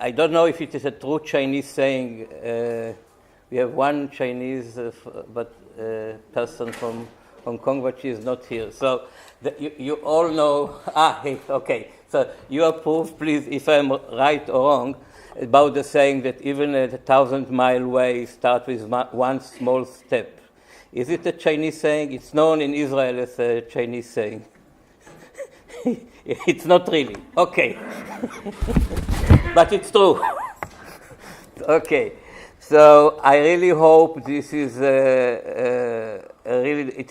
I don't know if it is a true Chinese saying. We have one Chinese person from Hong Kong, but she is not here. So you all know. Hey, okay. So you approve, please, if I'm right or wrong, about the saying that even a 1,000-mile way starts with one small step. Is it a Chinese saying? It's known in Israel as a Chinese saying. It's not really. Okay. But it's true. Okay. So I really hope this is it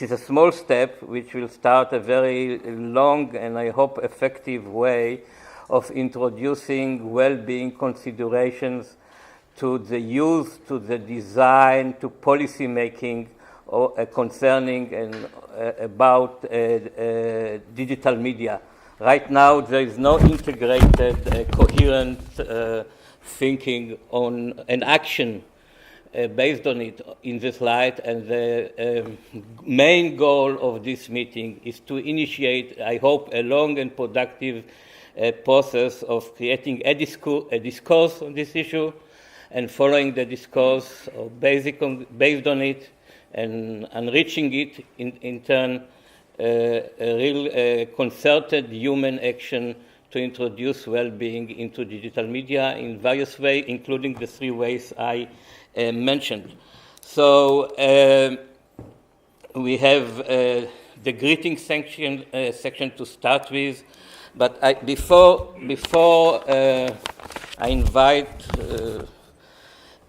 is a small step which will start a very long and I hope effective way of introducing well-being considerations to the use, to the design, to policy making concerning and about digital media. Right now, there is no integrated, coherent thinking on an action based on it in this light, and the main goal of this meeting is to initiate, I hope, a long and productive process of creating a discourse on this issue, and following the discourse based on it, and enriching it in turn a real concerted human action to introduce well-being into digital media in various ways, including the 3 ways I mentioned. So we have the greeting section to start with, but before I invite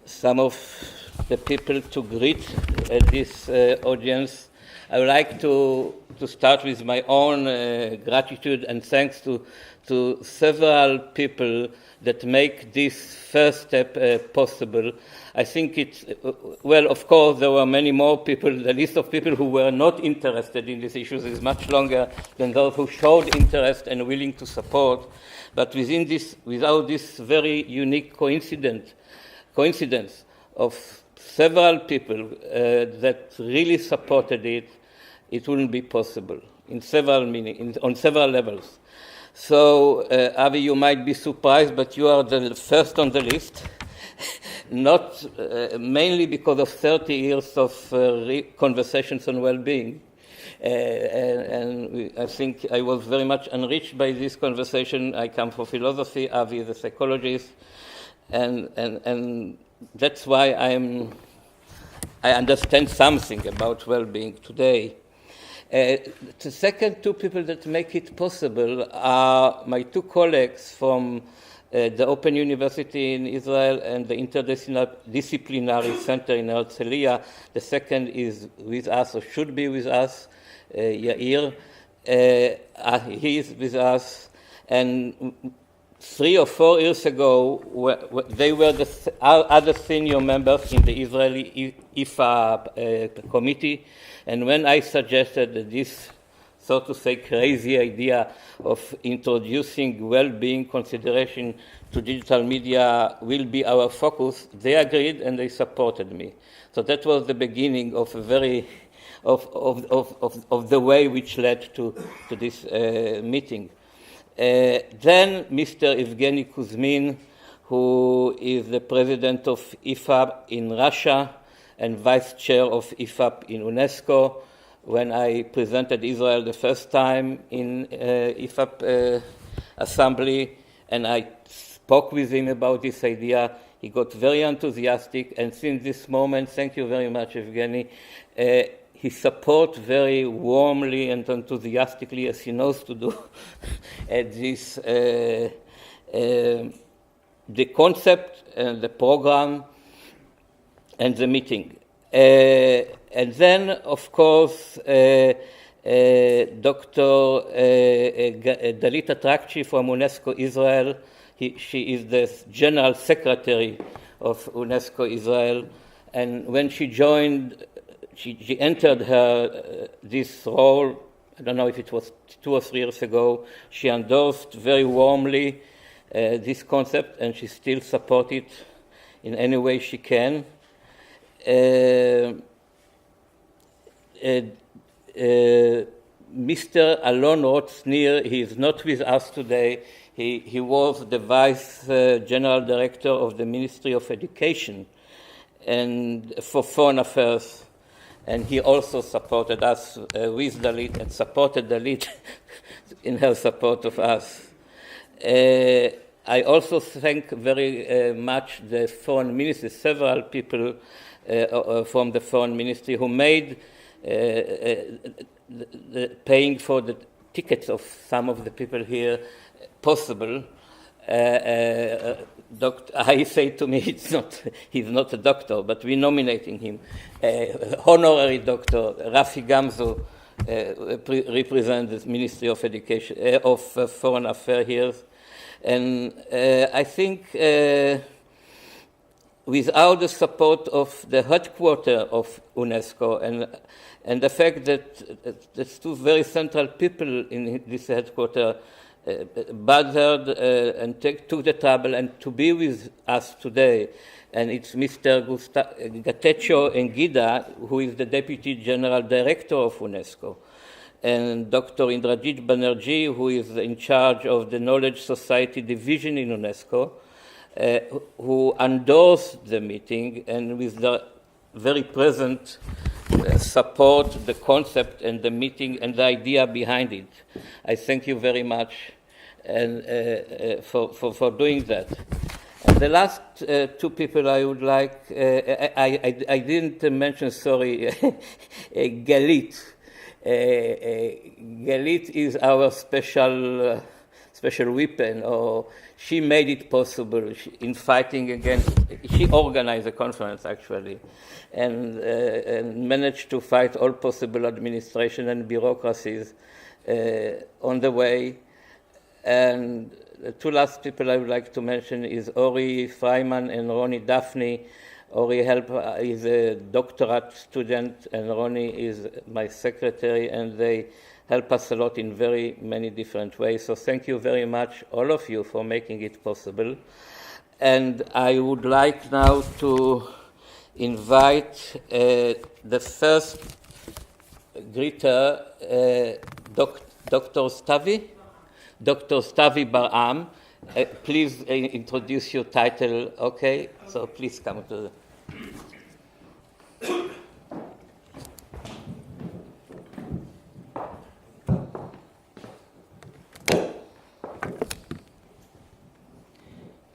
some of the people to greet this audience, I would like to start with my own gratitude and thanks to several people that make this first step possible. I think it's, well, of course, there were many more people. The list of people who were not interested in these issues is much longer than those who showed interest and willing to support. But without this very unique coincidence of several people that really supported it, it wouldn't be possible on several levels. So, Avi, you might be surprised, but you are the first on the list, not mainly because of 30 years of conversations on well-being. And I think I was very much enriched by this conversation. I come from philosophy, Avi is a psychologist, and that's why I understand something about well-being today. The second 2 people that make it possible are my 2 colleagues from the Open University in Israel and the Interdisciplinary Center in Herzliya. The second is with us, or should be with us, Yair. He is with us, and 3 or 4 years ago, they were the other senior members in the Israeli IFAP committee. And when I suggested that this, so to say, crazy idea of introducing well-being consideration to digital media will be our focus, they agreed and they supported me. So that was the beginning of a very of the way which led to this meeting. Then Mr. Evgeny Kuzmin, who is the president of IFAP in Russia and vice chair of IFAP in UNESCO. When I presented Israel the first time in IFAP assembly, and I spoke with him about this idea, he got very enthusiastic, and since this moment, thank you very much, Evgeny, he supports very warmly and enthusiastically, as he knows to do, this the concept and the program and the meeting. And then, of course, Dr. Dalit Atrakchi from UNESCO Israel. She is the General Secretary of UNESCO Israel. And when she joined, she entered this role, I don't know if it was 2 or 3 years ago, she endorsed very warmly this concept, and she still supports it in any way she can. Mr. Alon Roth-Nir, he is not with us today. He was the Vice General Director of the Ministry of Education and for Foreign Affairs, and he also supported us with Dalit and supported Dalit in her support of us. I also thank very much the Foreign Ministry, several people from the Foreign Ministry who made the paying for the tickets of some of the people here possible. I say to me, he's not a doctor, but we're nominating him. Honorary doctor, Rafi Gamzou, represents the Ministry of Education, of Foreign Affairs here. And I think without the support of the headquarters of UNESCO and the fact that there's two very central people in this headquarters bothered and took the trouble and to be with us today, and it's Mr. Getachew Engida, who is the Deputy General Director of UNESCO, and Dr. Indrajit Banerjee, who is in charge of the Knowledge Society Division in UNESCO, who endorsed the meeting and with the very present support the concept and the meeting and the idea behind it. I thank you very much and for doing that. And the last two people I would like, I didn't mention, sorry, Dalit. Dalit is our special weapon, or she made it possible in fighting against, she organized a conference actually, and managed to fight all possible administration and bureaucracies on the way. And the two last people I would like to mention is Ori Freiman and Ronnie Daphne. Ori is a doctorate student, and Ronnie is my secretary, and they help us a lot in very many different ways. So thank you very much, all of you, for making it possible. And I would like now to invite the first greeter, Dr. Stavi. Dr. Stavi Bar-Am. Please introduce your title. Okay, so please come to the...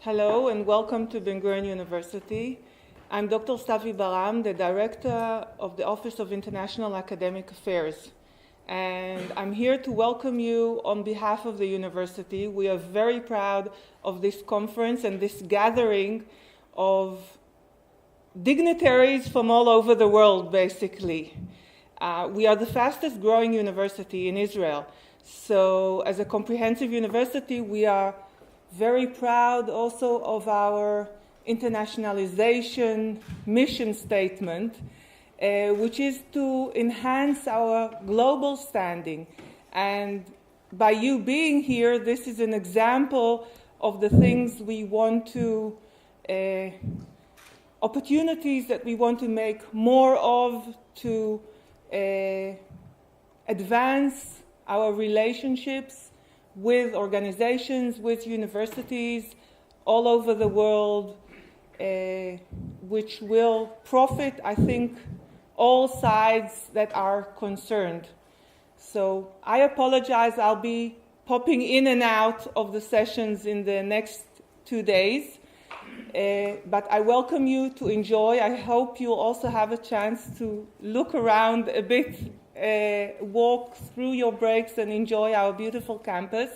Hello and welcome to Ben-Gurion University. I'm Dr. Stavi Bar-Am, the Director of the Office of International Academic Affairs. And I'm here to welcome you on behalf of the university. We are very proud of this conference and this gathering of dignitaries from all over the world, basically. We are the fastest growing university in Israel. So as a comprehensive university, we are very proud also of our internationalization mission statement, which is to enhance our global standing. And by you being here, this is an example of the things we want to, opportunities that we want to make more of to advance our relationships with organizations, with universities all over the world, which will profit, I think, all sides that are concerned. So I apologize, I'll be popping in and out of the sessions in the next 2 days, but I welcome you to enjoy. I hope you'll also have a chance to look around a bit, walk through your breaks and enjoy our beautiful campus.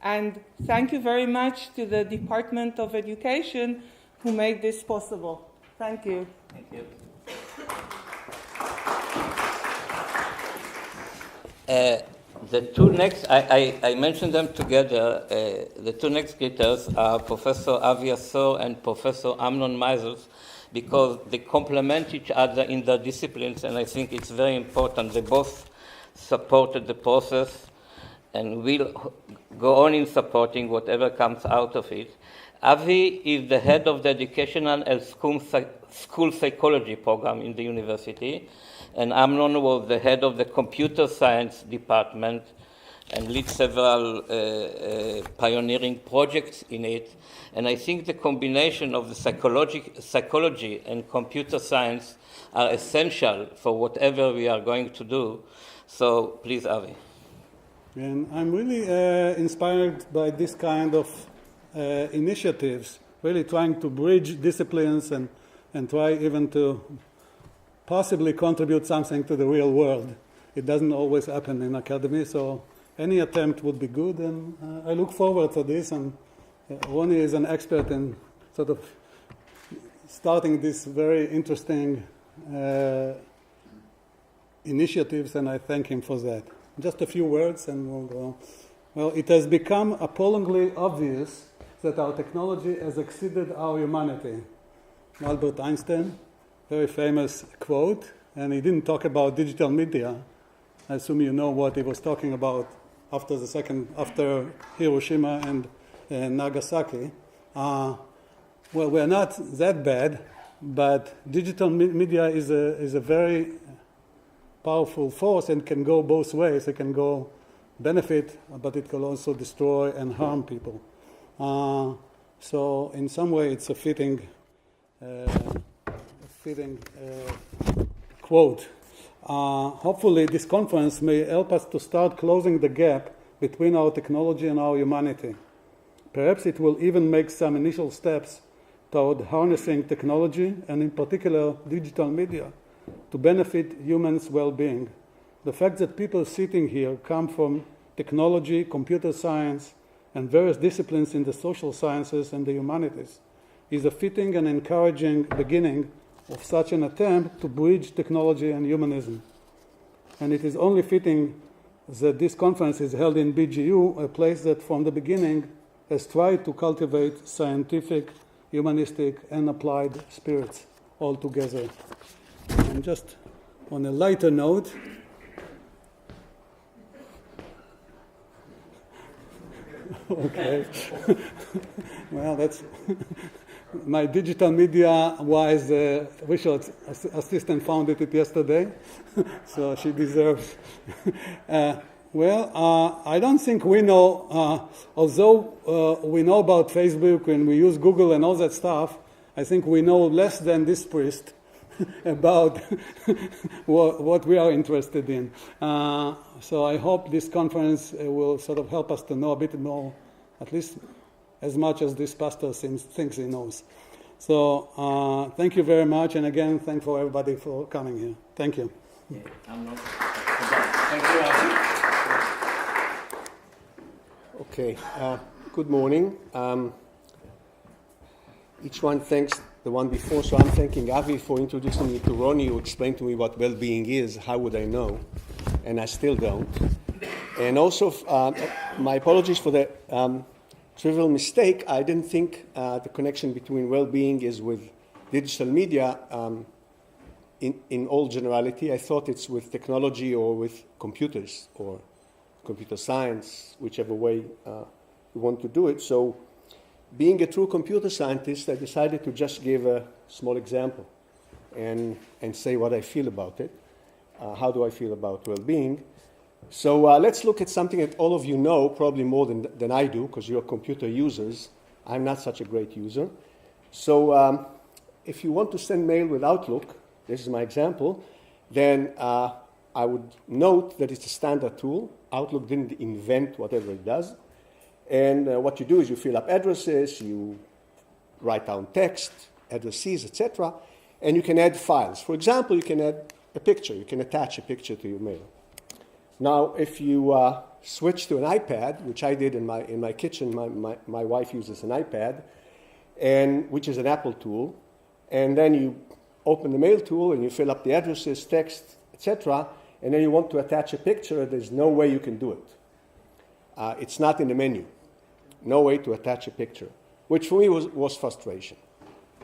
And thank you very much to the Department of Education who made this possible. Thank you. Thank you. The two next, I mentioned them together. The two next greeters are Professor Avi Assor and Professor Amnon Meisels, because they complement each other in their disciplines, and I think it's very important. They both supported the process and will go on in supporting whatever comes out of it. Avi is the head of the Educational and School Psychology program in the university, and Amnon was the head of the computer science department and lead several pioneering projects in it. And I think the combination of the psychology and computer science are essential for whatever we are going to do. So please, Avi. And I'm really inspired by this kind of initiatives, really trying to bridge disciplines and try even to possibly contribute something to the real world. It doesn't always happen in academy, so any attempt would be good, and I look forward to this. And Ronnie is an expert in sort of starting these very interesting initiatives, and I thank him for that. Just a few words, and we'll go. Well, it has become appallingly obvious that our technology has exceeded our humanity. Albert Einstein, very famous quote, and he didn't talk about digital media. I assume you know what he was talking about after Hiroshima and Nagasaki. Well, we're not that bad, but digital media is a very powerful force and can go both ways. It can go benefit, but it can also destroy and harm people. So in some way, it's a fitting quote. Hopefully, this conference may help us to start closing the gap between our technology and our humanity. Perhaps it will even make some initial steps toward harnessing technology, and in particular digital media, to benefit humans' well-being. The fact that people sitting here come from technology, computer science, and various disciplines in the social sciences and the humanities is a fitting and encouraging beginning of such an attempt to bridge technology and humanism. And it is only fitting that this conference is held in BGU, a place that from the beginning has tried to cultivate scientific, humanistic, and applied spirits all together. And just on a lighter note, okay, well, that's my digital media-wise research assistant founded it yesterday, so she deserves. I don't think we know, although we know about Facebook and we use Google and all that stuff, I think we know less than this priest about what we are interested in. So I hope this conference will sort of help us to know a bit more, at least as much as this pastor thinks he knows. So thank you very much, and again, thank for everybody for coming here. Thank you. Yeah, thank you. Okay, good morning. Each one thanks the one before, so I'm thanking Avi for introducing me to Ronnie, who explained to me what well-being is. How would I know? And I still don't. And also, my apologies for the trivial mistake. I didn't think the connection between well-being is with digital media in all generality. I thought it's with technology or with computers or computer science, whichever way you want to do it. So, being a true computer scientist, I decided to just give a small example and say what I feel about it. How do I feel about well-being? So let's look at something that all of you know, probably more than I do, because you're computer users. I'm not such a great user. So if you want to send mail with Outlook, this is my example, then I would note that it's a standard tool. Outlook didn't invent whatever it does. And what you do is you fill up addresses, you write down text, addresses, etc., and you can add files. For example, you can add a picture. You can attach a picture to your mail. Now, if you switch to an iPad, which I did in my kitchen, my wife uses an iPad, which is an Apple tool, and then you open the mail tool and you fill up the addresses, text, etc., and then you want to attach a picture, there's no way you can do it. It's not in the menu. No way to attach a picture, which for me was frustration.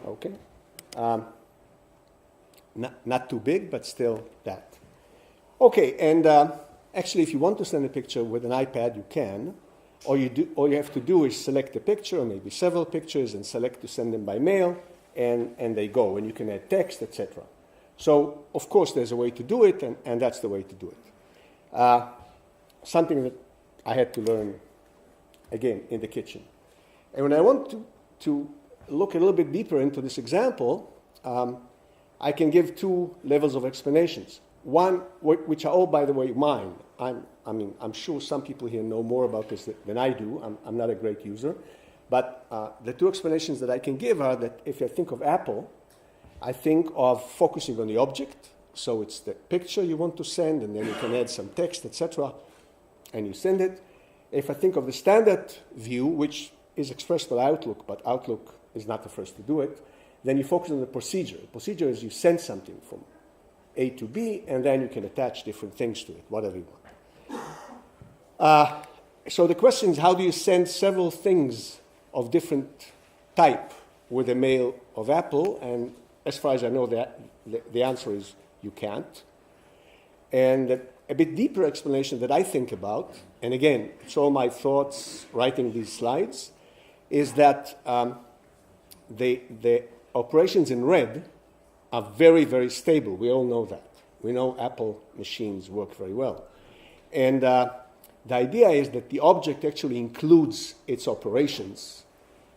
Okay? Not too big, but still that. Okay, and actually, if you want to send a picture with an iPad, you can. All you have to do is select a picture, or maybe several pictures, and select to send them by mail, and they go. And you can add text, etc. So, of course, there's a way to do it, and that's the way to do it. Something that I had to learn, again, in the kitchen. And when I want to look a little bit deeper into this example, I can give two levels of explanations. One, which are all, by the way, mine. I'm sure some people here know more about this than I do. I'm not a great user. But the two explanations that I can give are that if I think of Apple, I think of focusing on the object. So it's the picture you want to send, and then you can add some text, etc., and you send it. If I think of the standard view, which is expressed by Outlook, but Outlook is not the first to do it, then you focus on the procedure. The procedure is you send something from A to B, and then you can attach different things to it, whatever you want. So the question is, how do you send several things of different type with a mail of Apple? And as far as I know, the answer is you can't. And a bit deeper explanation that I think about, and again, it's all my thoughts writing these slides, is that the operations in red are very, very stable. We all know that. We know Apple machines work very well. And the idea is that the object actually includes its operations.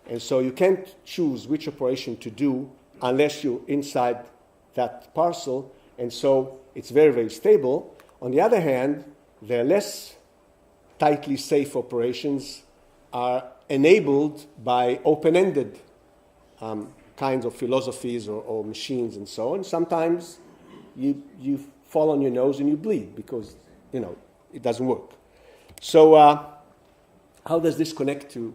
And so you can't choose which operation to do unless you're inside that parcel. And so it's very, very stable. On the other hand, the less tightly safe operations are enabled by open-ended kinds of philosophies or machines and so on. Sometimes you fall on your nose and you bleed because, it doesn't work. So how does this connect to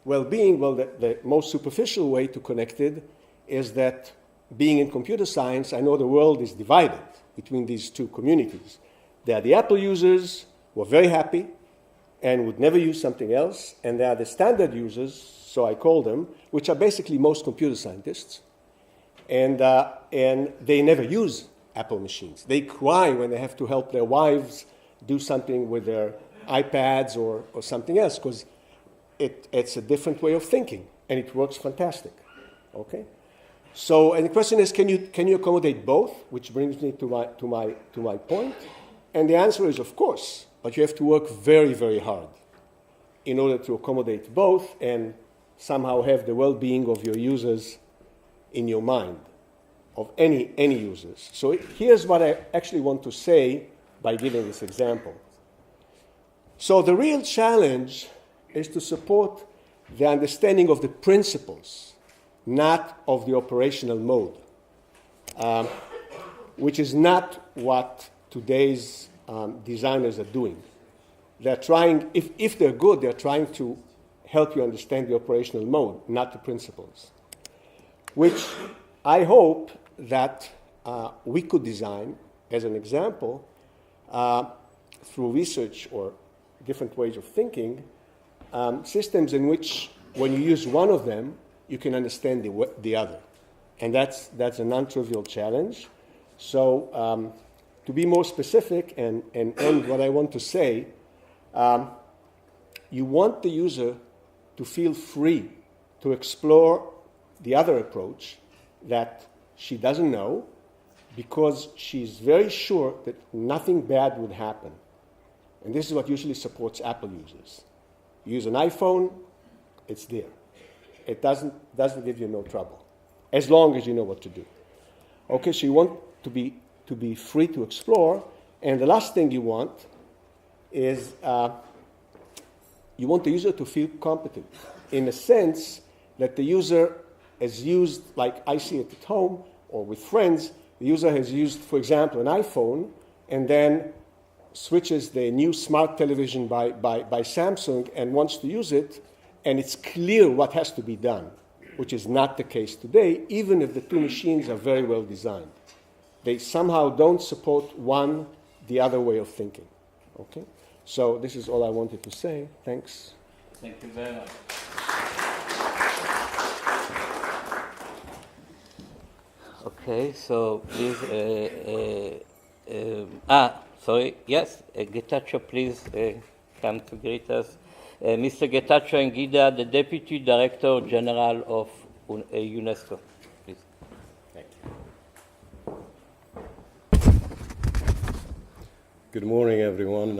well-being? Well, the most superficial way to connect it is that being in computer science, I know the world is divided between these two communities. There are the Apple users who are very happy and would never use something else, and there are the standard users, so I call them, which are basically most computer scientists, and they never use Apple machines. They cry when they have to help their wives do something with their iPads or something else, because it's a different way of thinking, and it works fantastic. Okay? So, and the question is, can you accommodate both? Which brings me to my point. And the answer is, of course, but you have to work very, very hard in order to accommodate both and somehow have the well-being of your users in your mind, of any users. So here's what I actually want to say by giving this example. So the real challenge is to support the understanding of the principles, not of the operational mode, which is not what today's designers are doing. They're trying, if they're good, they're trying to help you understand the operational mode, not the principles, which I hope that we could design, as an example, through research or different ways of thinking, systems in which, when you use one of them, you can understand the other. And that's a non-trivial challenge. So to be more specific and end what I want to say, you want the user to feel free to explore the other approach that she doesn't know, because she's very sure that nothing bad would happen. And this is what usually supports Apple users. You use an iPhone, it's there. It doesn't give you no trouble, as long as you know what to do. Okay, so you want to be free to explore, and the last thing you want is you want the user to feel competent, in the sense that the user has used, like I see it at home or with friends, the user has used, for example, an iPhone, and then switches the new smart television by Samsung and wants to use it, and it's clear what has to be done, which is not the case today, even if the two machines are very well designed. They somehow don't support one the other way of thinking. Okay? So this is all I wanted to say. Thanks. Thank you very much. Okay, so please, sorry, yes, Getachew, please come to greet us. Mr. Getachew Engida, the Deputy Director General of UNESCO. Please. Thank you. Good morning, everyone.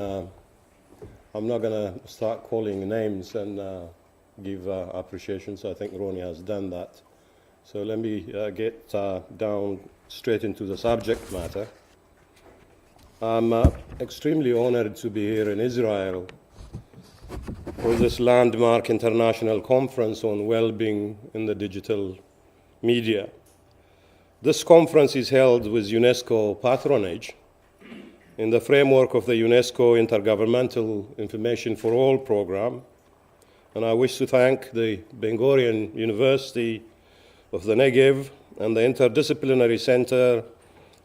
I'm not going to start calling names and give appreciations. I think Ronnie has done that. So let me get down straight into the subject matter. I'm extremely honored to be here in Israel for this landmark international conference on well-being in the digital media. This conference is held with UNESCO patronage in the framework of the UNESCO Intergovernmental Information for All program. And I wish to thank the Ben-Gurion University of the Negev and the Interdisciplinary Center,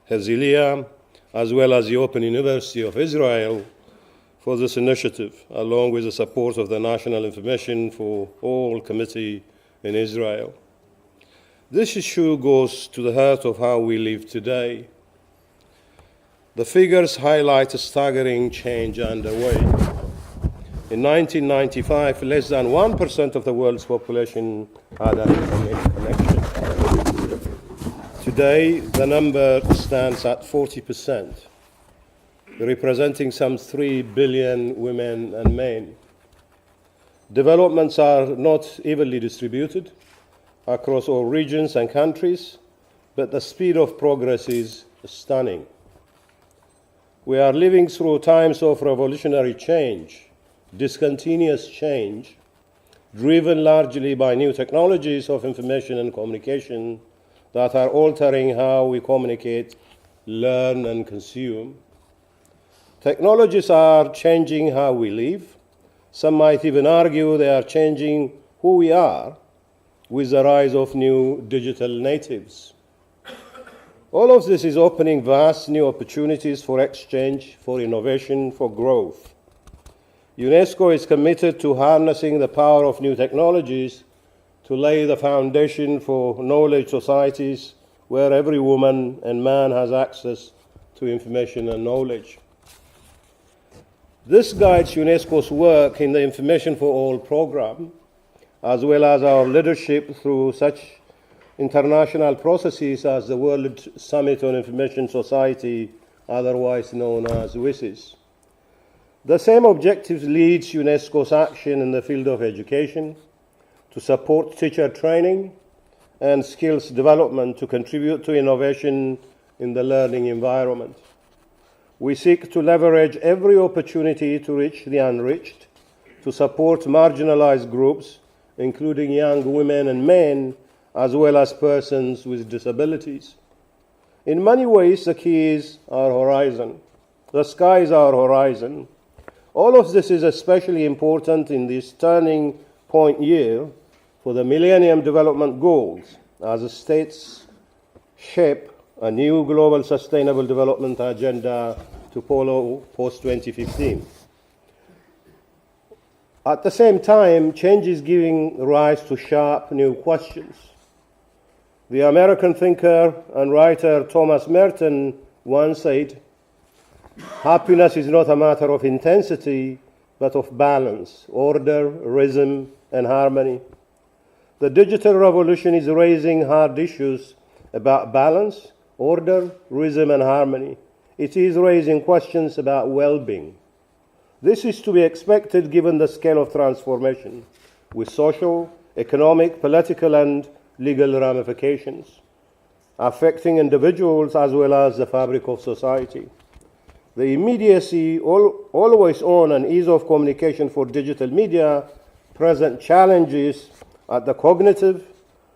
Herzliya, as well as the Open University of Israel for this initiative, along with the support of the National Information for All Committee in Israel. This issue goes to the heart of how we live today. The figures highlight a staggering change underway. In 1995, less than 1% of the world's population had an internet connection. Today, the number stands at 40%, representing some 3 billion women and men. Developments are not evenly distributed across all regions and countries, but the speed of progress is stunning. We are living through times of revolutionary change, discontinuous change, driven largely by new technologies of information and communication that are altering how we communicate, learn, and consume. Technologies are changing how we live. Some might even argue they are changing who we are with the rise of new digital natives. All of this is opening vast new opportunities for exchange, for innovation, for growth. UNESCO is committed to harnessing the power of new technologies to lay the foundation for knowledge societies where every woman and man has access to information and knowledge. This guides UNESCO's work in the Information for All program, as well as our leadership through such international processes as the World Summit on Information Society, otherwise known as WSIS. The same objectives leads UNESCO's action in the field of education, to support teacher training and skills development to contribute to innovation in the learning environment. We seek to leverage every opportunity to reach the unreached, to support marginalized groups, including young women and men, as well as persons with disabilities. In many ways, the key is our horizon. The sky is our horizon. All of this is especially important in this turning point year for the Millennium Development Goals, as the states shape a new global sustainable development agenda to follow post-2015. At the same time, change is giving rise to sharp new questions. The American thinker and writer Thomas Merton once said, "Happiness is not a matter of intensity, but of balance, order, rhythm, and harmony." The digital revolution is raising hard issues about balance, order, rhythm, and harmony. It is raising questions about well-being. This is to be expected given the scale of transformation, with social, economic, political, and legal ramifications, affecting individuals as well as the fabric of society. The immediacy, always on, and ease of communication for digital media present challenges at the cognitive,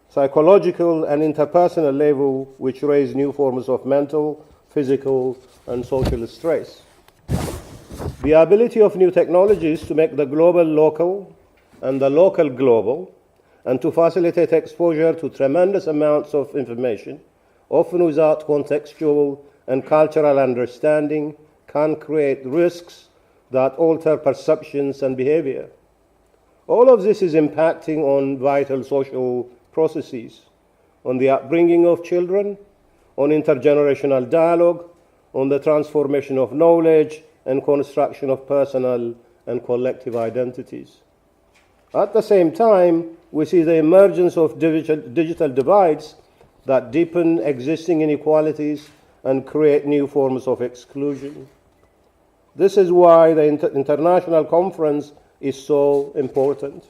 psychological, and interpersonal level, which raise new forms of mental, physical, and social stress. The ability of new technologies to make the global local and the local global, and to facilitate exposure to tremendous amounts of information, often without contextual and cultural understanding, can create risks that alter perceptions and behavior. All of this is impacting on vital social processes, on the upbringing of children, on intergenerational dialogue, on the transformation of knowledge and construction of personal and collective identities. At the same time, we see the emergence of digital divides that deepen existing inequalities and create new forms of exclusion. This is why the international conference is so important.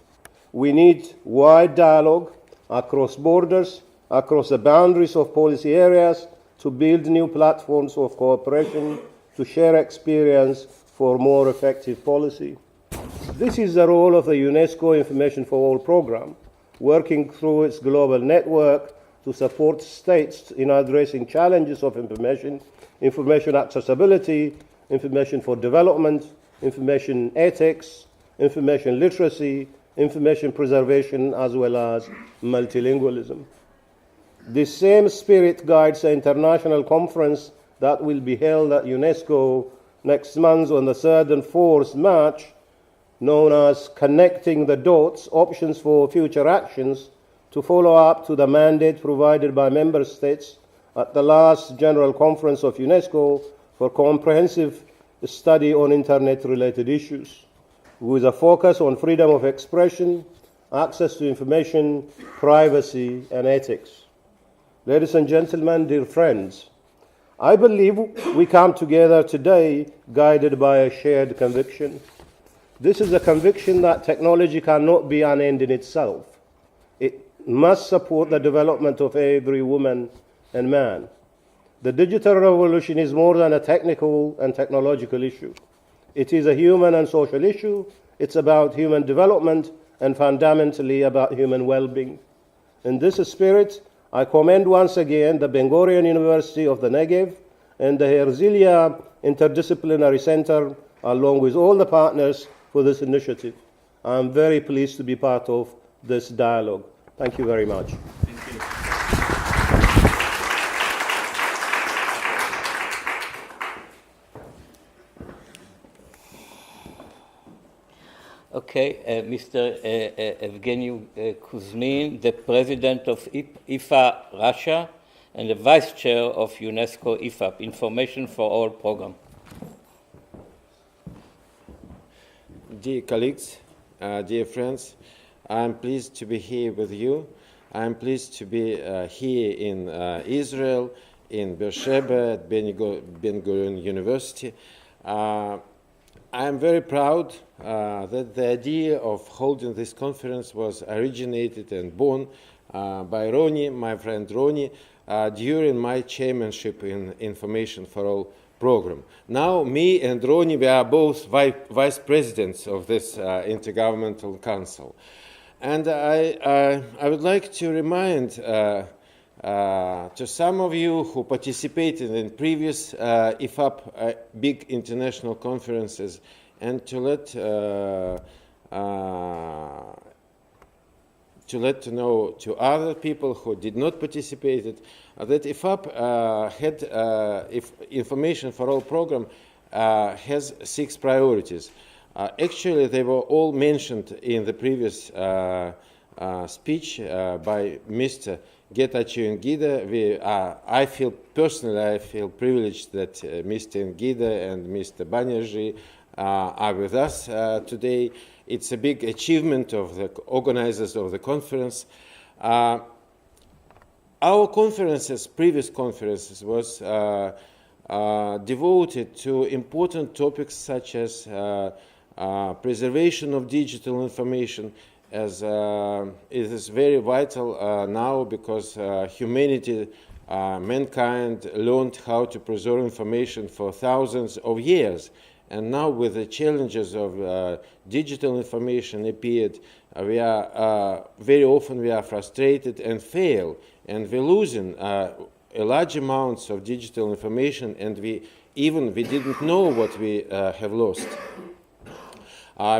We need wide dialogue across borders, across the boundaries of policy areas, to build new platforms of cooperation, to share experience for more effective policy. This is the role of the UNESCO Information for All program, working through its global network to support states in addressing challenges of information accessibility, information for development, information ethics, information literacy, information preservation, as well as multilingualism. This same spirit guides the international conference that will be held at UNESCO next month on the 3rd and 4th March, known as Connecting the Dots, Options for Future Actions, to follow up to the mandate provided by member states at the last General Conference of UNESCO for comprehensive study on internet-related issues, with a focus on freedom of expression, access to information, privacy, and ethics. Ladies and gentlemen, dear friends, I believe we come together today guided by a shared conviction. This is a conviction that technology cannot be an end in itself. It must support the development of every woman and man. The digital revolution is more than a technical and technological issue. It is a human and social issue. It's about human development and fundamentally about human well-being. In this spirit, I commend once again the Ben-Gurion University of the Negev and the Herzliya Interdisciplinary Center, along with all the partners, for this initiative. I am very pleased to be part of this dialogue. Thank you very much. Thank you. Okay, Mr. Evgeny Kuzmin, the president of IFA Russia and the vice chair of UNESCO IFAP, Information for All program. Dear colleagues, dear friends, I'm pleased to be here with you. I'm pleased to be here in Israel, in Beersheba, at Ben-Gurion University. I'm very proud that the idea of holding this conference was originated and born by Ronnie, my friend Ronnie, during my chairmanship in Information for All program. Now, me and Ronnie, we are both vice presidents of this Intergovernmental Council. And I would like to remind to some of you who participated in previous IFAP big international conferences, and to let know to other people who did not participate that IFAP had Information for All program has 6 priorities. Actually, they were all mentioned in the previous speech by Mr. Getachew and Engida. I feel privileged that Mr. Engida and Mr. Banerjee are with us today. It's a big achievement of the organizers of the conference. Our conferences, previous conferences, was devoted to important topics such as preservation of digital information, as it is very vital now because humanity, mankind learned how to preserve information for thousands of years. And now with the challenges of digital information appeared, very often we are frustrated and fail, and we're losing large amounts of digital information, and we didn't know what we have lost.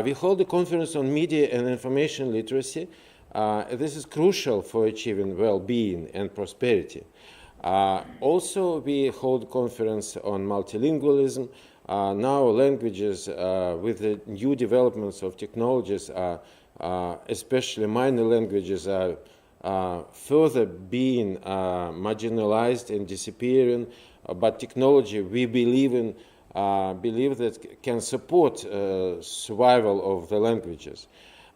We hold a conference on media and information literacy. This is crucial for achieving well-being and prosperity. Also, we hold a conference on multilingualism. Now languages, with the new developments of technologies, especially minor languages, are further being marginalized and disappearing. But technology, we believe that can support survival of the languages.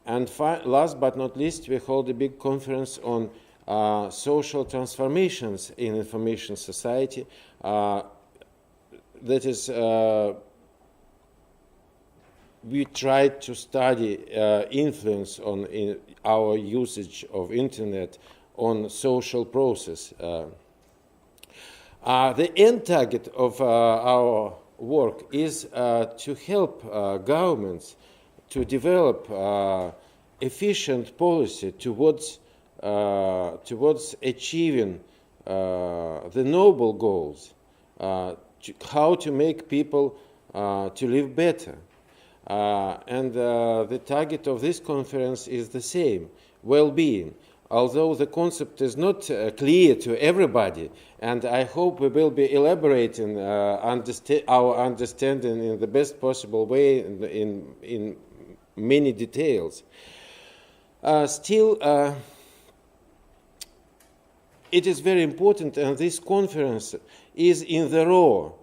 And last but not least, we hold a big conference on social transformations in information society. That is we tried to study influence on our usage of internet on social process. The end target of our work is to help governments to develop efficient policy towards achieving the noble goals, how to make people to live better. And the target of this conference is the same, well-being. Although the concept is not clear to everybody, and I hope we will be elaborating our understanding in the best possible way in many details. Still, it is very important, and this conference is in the row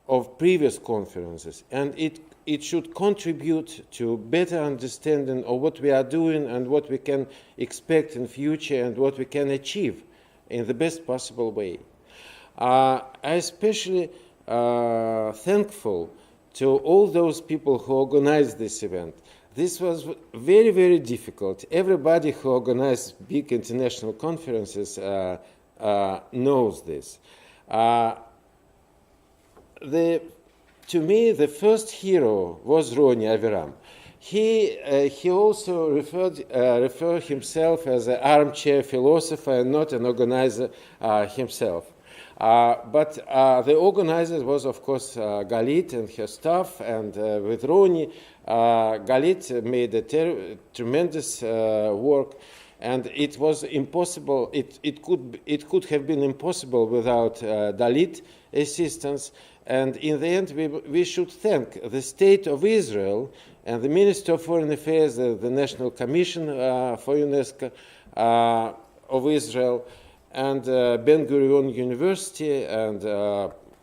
of previous conferences, and it should contribute to better understanding of what we are doing and what we can expect in future and what we can achieve in the best possible way. I especially thankful to all those people who organized this event. This was very, very difficult. Everybody who organized big international conferences knows this. To me, the first hero was Roni Aviram. He also referred himself as an armchair philosopher and not an organizer himself. But the organizer was, of course, Dalit and her staff, and with Roni, Dalit made a tremendous work, and it was impossible. It could have been impossible without Dalit assistance. And in the end, we should thank the State of Israel and the Minister of Foreign Affairs, the National Commission for UNESCO of Israel, and Ben-Gurion University, and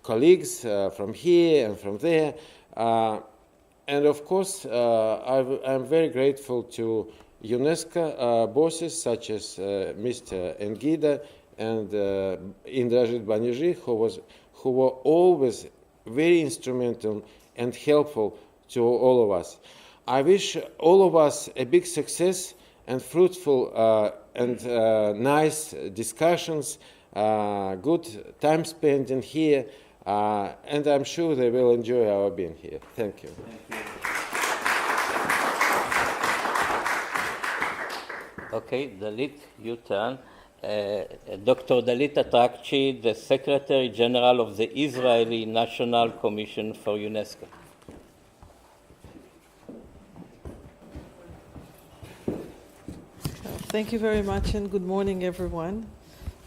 colleagues from here and from there. And of course, I'm very grateful to UNESCO bosses such as Mr. Engida and Indrajit Banerjee, who were always very instrumental and helpful to all of us. I wish all of us a big success and fruitful and nice discussions, good time spent in here, and I'm sure they will enjoy our being here. Thank you. Okay, Dalit, you turn. Dr. Dalit Atrakchi, the Secretary General of the Israeli National Commission for UNESCO. Thank you very much, and good morning, everyone.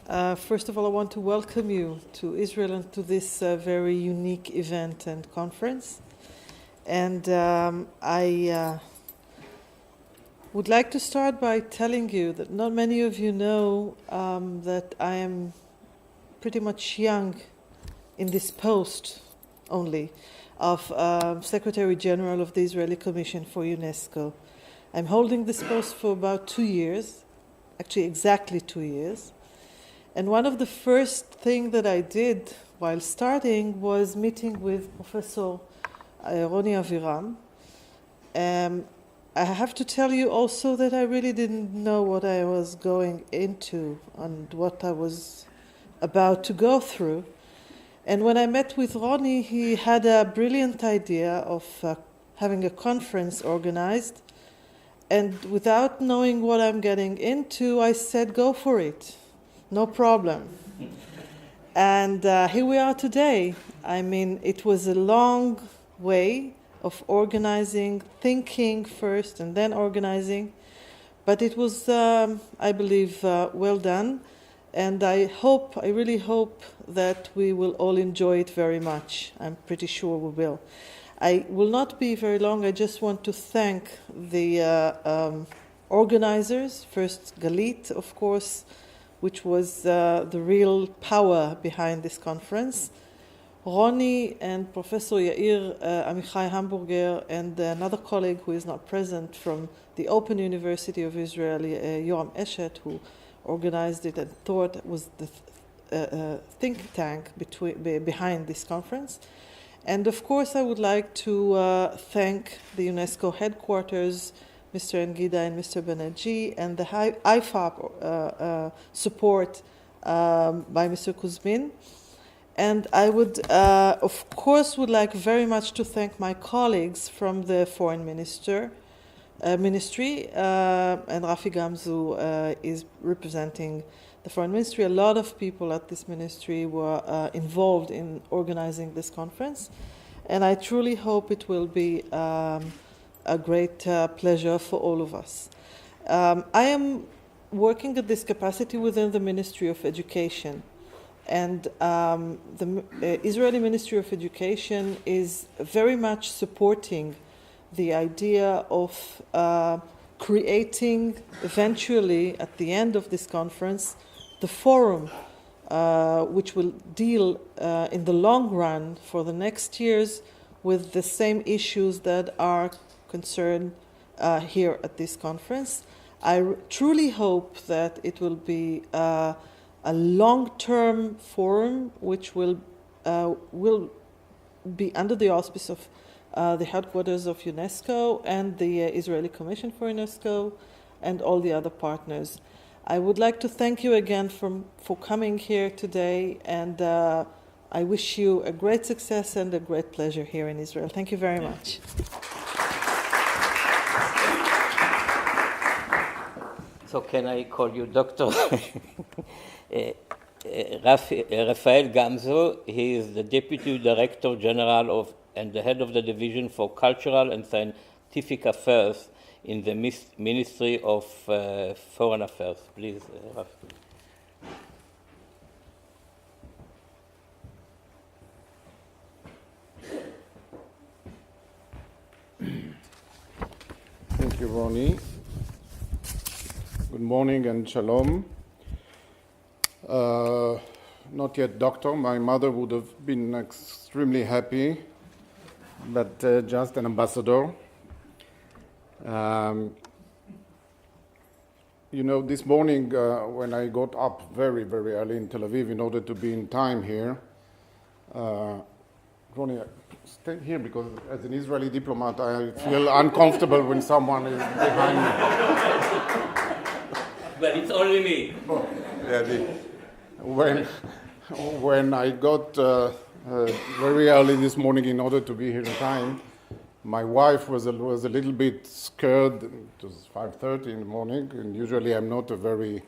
First of all, I want to welcome you to Israel and to this very unique event and conference. And I would like to start by telling you that not many of you know that I am pretty much young in this post only of Secretary General of the Israeli Commission for UNESCO. I'm holding this post for about 2 years, actually exactly 2 years. And one of the first things that I did while starting was meeting with Professor Roni Aviram. I have to tell you also that I really didn't know what I was going into and what I was about to go through. And when I met with Roni, he had a brilliant idea of having a conference organized. And without knowing what I'm getting into, I said, go for it. No problem. And here we are today. I mean, it was a long way of organizing, thinking first and then organizing. But it was, I believe, well done. And I really hope that we will all enjoy it very much. I'm pretty sure we will. I will not be very long. I just want to thank the organizers. First, Dalit, of course, which was the real power behind this conference. Roni and Professor Yair Amichai Hamburger and another colleague who is not present from the Open University of Israel, Yoram Eshet, who organized it and thought was the think tank behind this conference. And of course, I would like to thank the UNESCO headquarters, Mr. Engida and Mr. Banerjee, and the IFAP support by Mr. Kuzmin. And I would, of course, would like very much to thank my colleagues from the Foreign Ministry, and Rafi Gamzou is representing the Foreign Ministry. A lot of people at this ministry were involved in organizing this conference, and I truly hope it will be a great pleasure for all of us. I am working at this capacity within the Ministry of Education, and the Israeli Ministry of Education is very much supporting the idea of creating eventually at the end of this conference the forum which will deal in the long run for the next years with the same issues that are concerned here at this conference. I truly hope that it will be a long-term forum which will be under the auspice of the headquarters of UNESCO and the Israeli Commission for UNESCO and all the other partners. I would like to thank you again for coming here today, and I wish you a great success and a great pleasure here in Israel. Thank you very much. So can I call you Doctor? Rapahel Gamzou, he is the Deputy Director General of and the head of the Division for Cultural and Scientific Affairs in the Ministry of Foreign Affairs. Please, Raf. Thank you, Ronnie. Good morning and shalom. Not yet doctor. My mother would have been extremely happy, but just an ambassador. This morning when I got up very, very early in Tel Aviv in order to be in time here, Ronnie, stay here because as an Israeli diplomat, I feel uncomfortable when someone is behind me. But it's only me. Oh, yeah, when I got very early this morning in order to be here in time, my wife was a little bit scared. It was 5:30 in the morning, and usually I'm not a very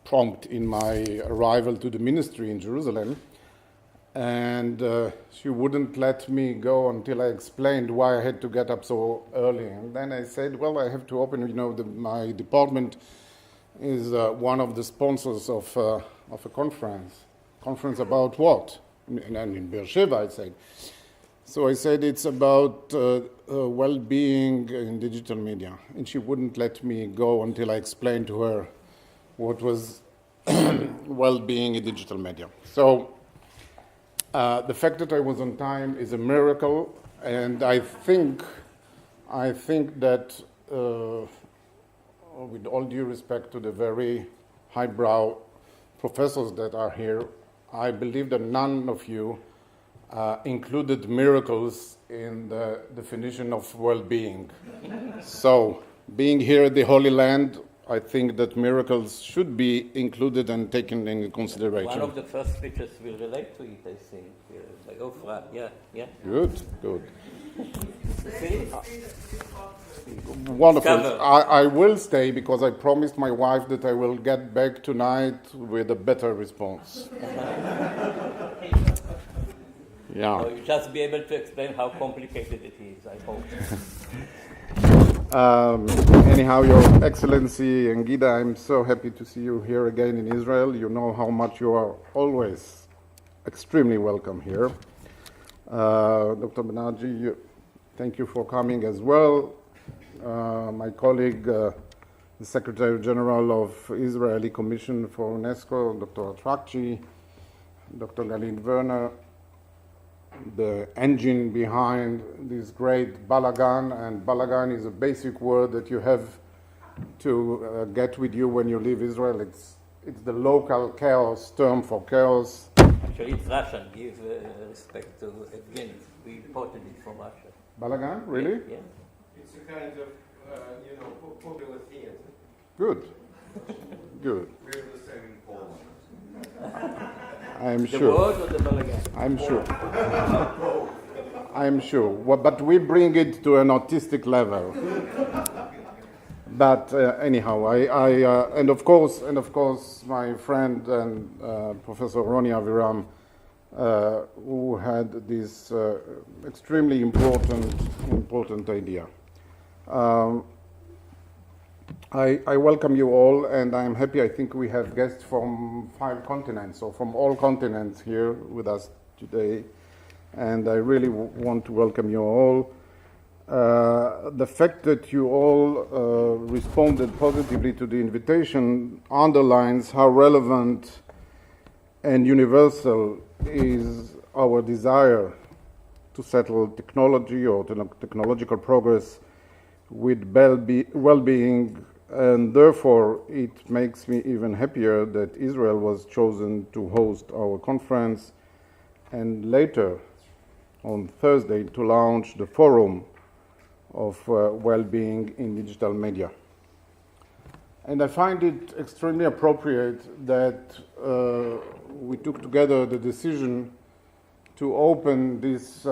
prompt in my arrival to the ministry in Jerusalem. And she wouldn't let me go until I explained why I had to get up so early. And then I said, well, I have to open, my department is one of the sponsors of a conference. Conference about what? And in Beersheba, I said. So I said it's about well-being in digital media. And she wouldn't let me go until I explained to her what was well-being in digital media. So the fact that I was on time is a miracle, and I think that with all due respect to the very highbrow professors that are here, I believe that none of you included miracles in the definition of well-being. So, being here at the Holy Land, I think that miracles should be included and taken into consideration. One of the first speeches will relate to it, I think. By Ofra, yeah. Good. See? Wonderful. I will stay because I promised my wife that I will get back tonight with a better response. Yeah. So you'll just be able to explain how complicated it is, I hope. Anyhow, Your Excellency Engida, I'm so happy to see you here again in Israel. You know how much you are always extremely welcome here. Dr. Banerjee, thank you for coming as well. My colleague, the Secretary General of Israeli Commission for UNESCO, Dr. Atrakchi, Dr. Dalit Werner, the engine behind this great balagan, and balagan is a basic word that you have to get with you when you leave Israel. It's the local chaos term for chaos. Actually, it's Russian. Give respect to Evgeny. We imported it from Russia. Balagan, really? Yeah. It's a kind of, popular theater. Good. Good. We're the same in Poland. I'm The sure. word or the Balagan? I'm sure. I'm sure. Well, but we bring it to an autistic level. But anyhow, and of course, my friend and Professor Roni Aviram, who had this extremely important idea. I welcome you all, and I'm happy. I think we have guests from 5 continents, or from all continents here with us today, and I really want to welcome you all. The fact that you all responded positively to the invitation underlines how relevant and universal is our desire to settle technology or technological progress with well-being, and therefore it makes me even happier that Israel was chosen to host our conference, and later on Thursday to launch the Forum of well-being in digital media. And I find it extremely appropriate that we took together the decision to open this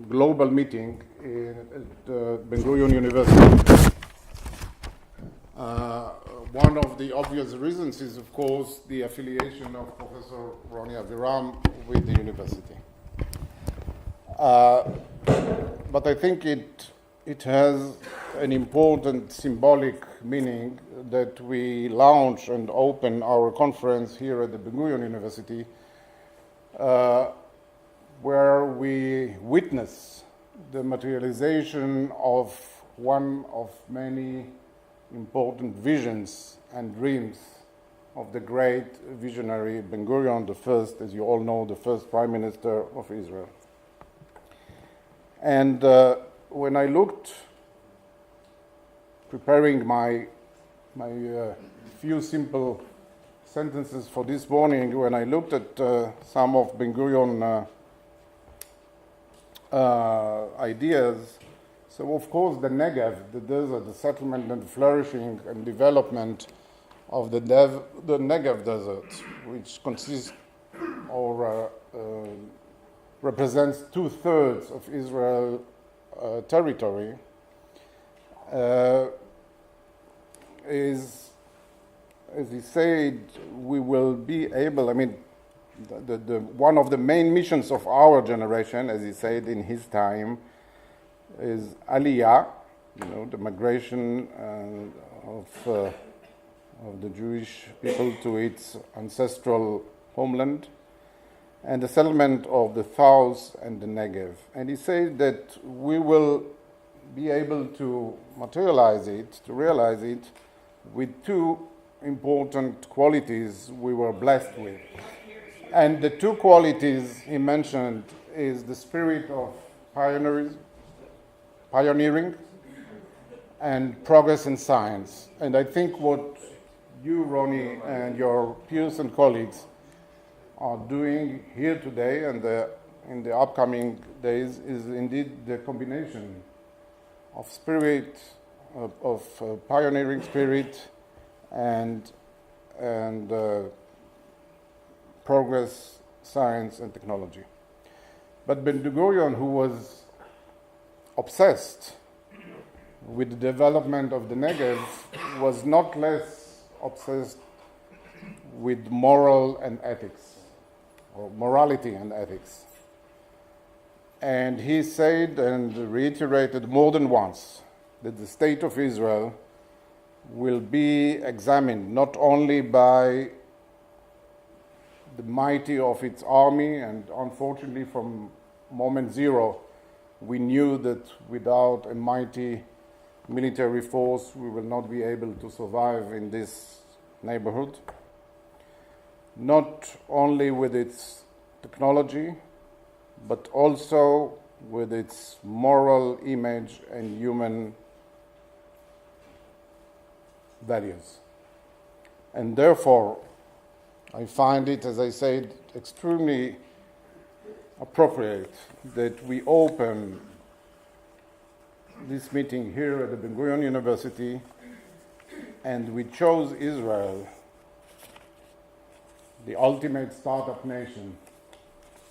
global meeting at Ben-Gurion University. One of the obvious reasons is, of course, the affiliation of Professor Roni Aviram with the university. But I think it has an important symbolic meaning that we launch and open our conference here at the Ben-Gurion University, where we witness the materialization of one of many important visions and dreams of the great visionary Ben-Gurion, the first, as you all know, the first Prime Minister of Israel. And when I looked, preparing my few simple sentences for this morning, when I looked at some of Ben-Gurion ideas, so of course the Negev, the desert, the settlement and flourishing and development of the Negev desert, which consists or represents 2/3 of Israel territory, is, as he said, we will be able, I mean, one of the main missions of our generation, as he said in his time, is Aliyah, the migration of the Jewish people to its ancestral homeland, and the settlement of the South and the Negev. And he said that we will be able to materialize it, to realize it, with 2 important qualities we were blessed with. And the 2 qualities he mentioned is the spirit of pioneering and progress in science. And I think what you, Roni, and your peers and colleagues are doing here today and in the upcoming days is indeed the combination of spirit, of pioneering spirit and progress, science, and technology. But Ben-Gurion, who was obsessed with the development of the Negev, was not less obsessed with moral and ethics, or morality and ethics. And he said and reiterated more than once that the state of Israel will be examined not only by the mighty of its army, and unfortunately from moment zero, we knew that without a mighty military force, we will not be able to survive in this neighborhood. Not only with its technology, but also with its moral image and human values. And therefore, I find it, as I said, extremely appropriate that we open this meeting here at the Ben-Gurion University, and we chose Israel, the ultimate startup nation,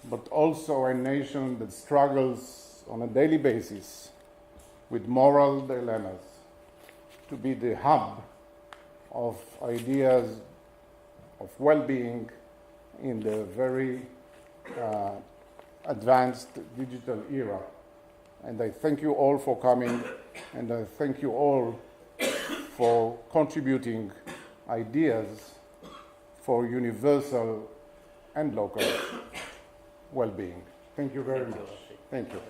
but also a nation that struggles on a daily basis with moral dilemmas, to be the hub of ideas of well-being in the very advanced digital era. And I thank you all for coming, and I thank you all for contributing ideas for universal and local well-being. Thank you very much. Thank you.